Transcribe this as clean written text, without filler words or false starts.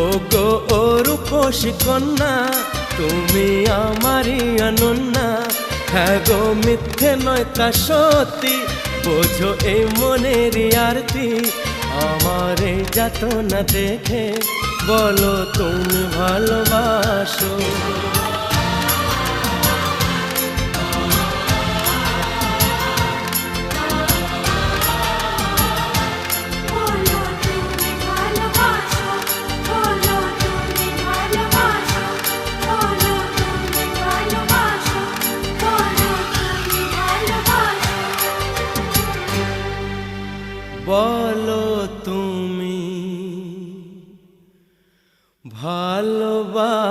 ও গো ও রূপসী কন্যা, তুমি আমারই অনন্যা। হ্যাঁ গো মিথ্যে নয় তা সত্যি, বোঝো এই মনেরই আরতি। আমার এই যাতনা দেখে বলো তুমি ভালোবাসো। বলো তুমি ভালোবাসো।